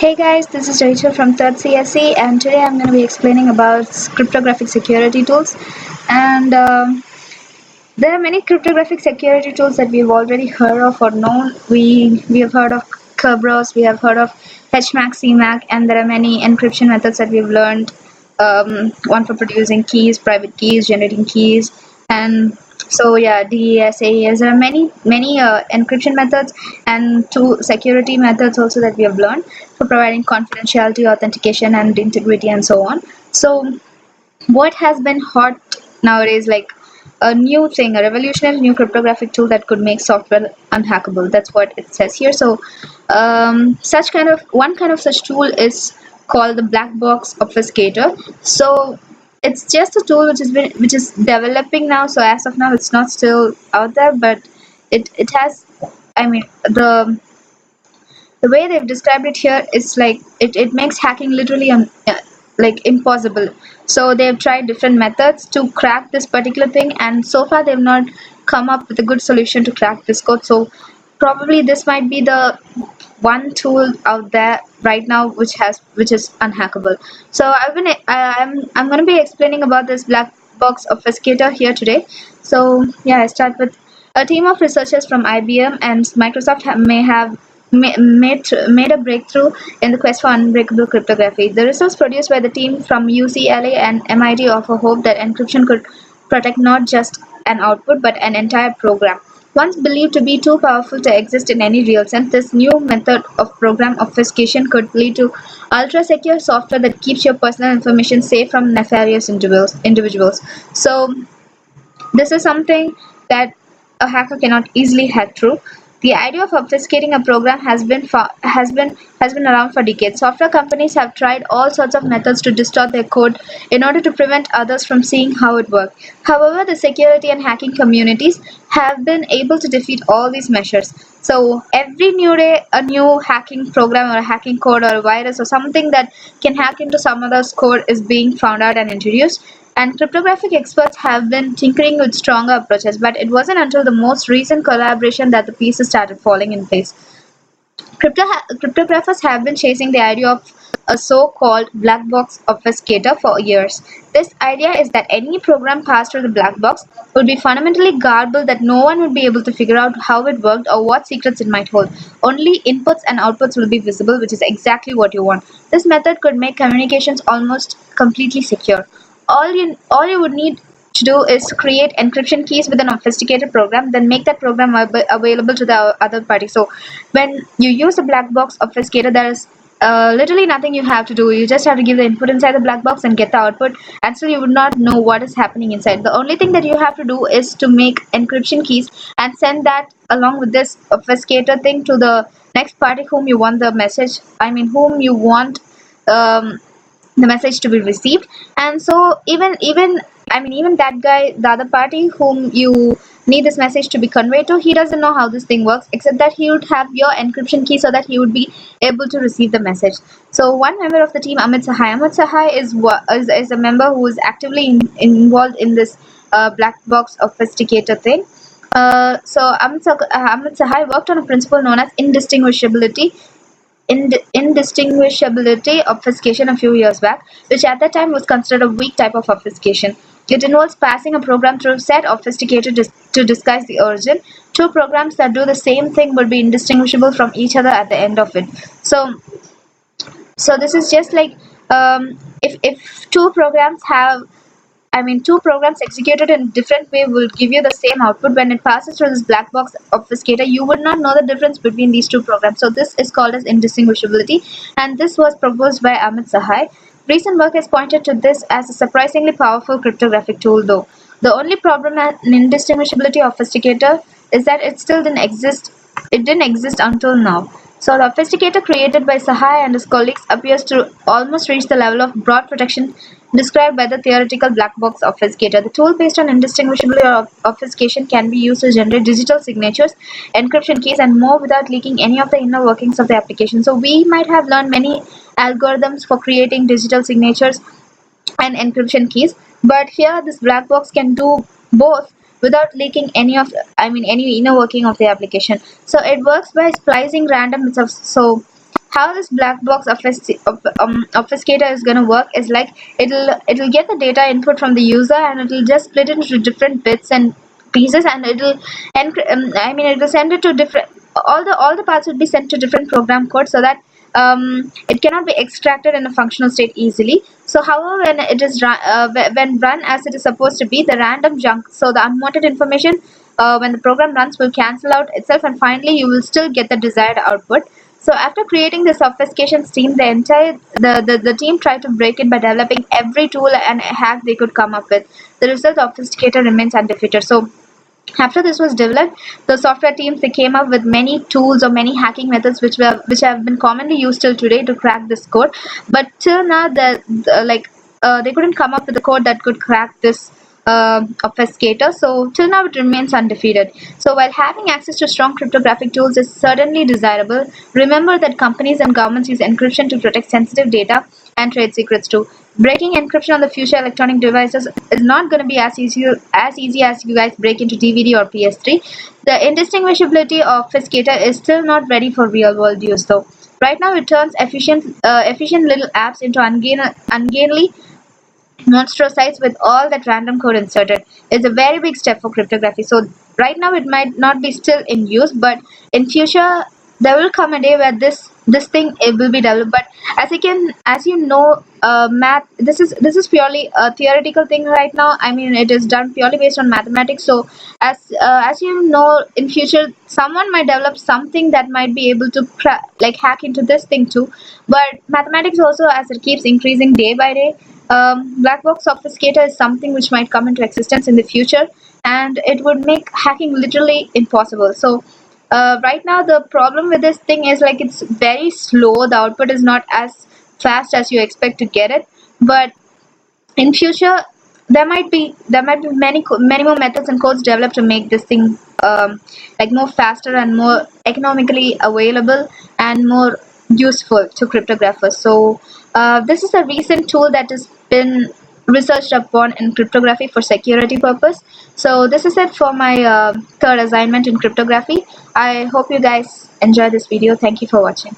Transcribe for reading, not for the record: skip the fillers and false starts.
Hey guys, this is Rachel from 3rd CSE, and today I'm going to be explaining about cryptographic security tools. And There are many cryptographic security tools that we've already heard of or known. We have heard of Kerberos, we have heard of HMAC, CMAC, and there are many encryption methods that we've learned. One for producing keys, private keys, generating keys, and so yeah, DES, AES. There are many encryption methods and two security methods also that we have learned for providing confidentiality, authentication, and integrity, and so on. So what has been hot nowadays, like a new thing, a revolutionary new cryptographic tool that could make software unhackable. That's what it says here. So such kind of one kind of such tool is called the black box obfuscator. So it's just a tool which is developing now. So as of now it's not still out there, but it has, I mean, the way they've described it here is like it makes hacking literally like impossible. So they've tried different methods to crack this particular thing, and so far they've not come up with a good solution to crack this code. So probably this might be the one tool out there right now which is unhackable. So I'm going to be explaining about this black box obfuscator here today. So yeah, I start with a team of researchers from IBM and Microsoft may have made a breakthrough in the quest for unbreakable cryptography. The results produced by the team from UCLA and MIT offer hope that encryption could protect not just an output but an entire program. Once believed to be too powerful to exist in any real sense, this new method of program obfuscation could lead to ultra-secure software that keeps your personal information safe from nefarious individuals. So this is something that a hacker cannot easily hack through. The idea of obfuscating a program has been around for decades. Software companies have tried all sorts of methods to distort their code in order to prevent others from seeing how it works. However, the security and hacking communities have been able to defeat all these measures. So every new day, a new hacking program or a hacking code or a virus or something that can hack into some other's code is being found out and introduced. And cryptographic experts have been tinkering with stronger approaches, but it wasn't until the most recent collaboration that the pieces started falling in place. Cryptographers have been chasing the idea of a so-called black box obfuscator for years. This idea is that any program passed through the black box would be fundamentally garbled, that no one would be able to figure out how it worked or what secrets it might hold. Only inputs and outputs will be visible, which is exactly what you want. This method could make communications almost completely secure. All you would need to do is create encryption keys with an obfuscated program, then make that program available to the other party. So when you use a black box obfuscator, there is literally nothing you have to do. You just have to give the input inside the black box and get the output, and still you would not know what is happening inside. The only thing that you have to do is to make encryption keys and send that along with this obfuscator thing to the next party whom you want the message, whom you want um, the message to be received. And so even that guy, the other party whom you need this message to be conveyed to, he doesn't know how this thing works, except that he would have your encryption key so that he would be able to receive the message. So one member of the team, Amit Sahai is a member who is actively involved in this black box obfuscator thing. Amit Sahai worked on a principle known as indistinguishability obfuscation a few years back, which at that time was considered a weak type of obfuscation. It involves passing a program through said obfuscator to disguise the origin. Two programs that do the same thing would be indistinguishable from each other at the end of it. So this is just like, if two programs executed in a different way will give you the same output. When it passes through this black box obfuscator, you would not know the difference between these two programs. So this is called as indistinguishability, and this was proposed by Amit Sahai. Recent work has pointed to this as a surprisingly powerful cryptographic tool, though. The only problem at an indistinguishability obfuscator is that it still didn't exist. It didn't exist until now. So the obfuscator created by Sahai and his colleagues appears to almost reach the level of broad protection described by the theoretical black box obfuscator. The tool based on indistinguishability or obfuscation can be used to generate digital signatures, encryption keys, and more without leaking any of the inner workings of the application. So we might have learned many algorithms for creating digital signatures and encryption keys, but here this black box can do both without leaking any inner working of the application. So it works by splicing random bits of how this black box obfuscator is going to work is like it'll get the data input from the user, and it'll just split it into different bits and pieces, and it'll send it to different, all the parts will be sent to different program code, so that it cannot be extracted in a functional state easily. So however, when it is when run as it is supposed to be, the random junk, so the unwanted information, when the program runs, will cancel out itself, and finally you will still get the desired output. So after creating this obfuscation scheme, the team tried to break it by developing every tool and hack they could come up with. The result, obfuscator remains undefeated. So after this was developed, the software teams, they came up with many tools or many hacking methods which have been commonly used till today to crack this code. But till now, they couldn't come up with a code that could crack this obfuscator. So till now it remains undefeated. So while having access to strong cryptographic tools is certainly desirable, remember that companies and governments use encryption to protect sensitive data and trade secrets too. Breaking encryption on the future electronic devices is not going to be as easy as you guys break into DVD or PS3. The indistinguishability of obfuscator is still not ready for real world use though. Right now it turns efficient little apps into ungainly monster sites with all that random code inserted. Is a very big step for cryptography. So right now it might not be still in use, but in future there will come a day where this thing, it will be developed. But as you know, math, this is purely a theoretical thing right now. I mean, it is done purely based on mathematics. So as you know, in future someone might develop something that might be able to hack into this thing too. But mathematics also, as it keeps increasing day by day, black box obfuscator is something which might come into existence in the future, and it would make hacking literally impossible. So right now the problem with this thing is like it's very slow. The output is not as fast as you expect to get it. But in future there might be many more methods and codes developed to make this thing more faster and more economically available and more useful to cryptographers. So this is a recent tool that has been researched upon in cryptography for security purpose. So this is it for my third assignment in cryptography. I hope you guys enjoy this video. Thank you for watching.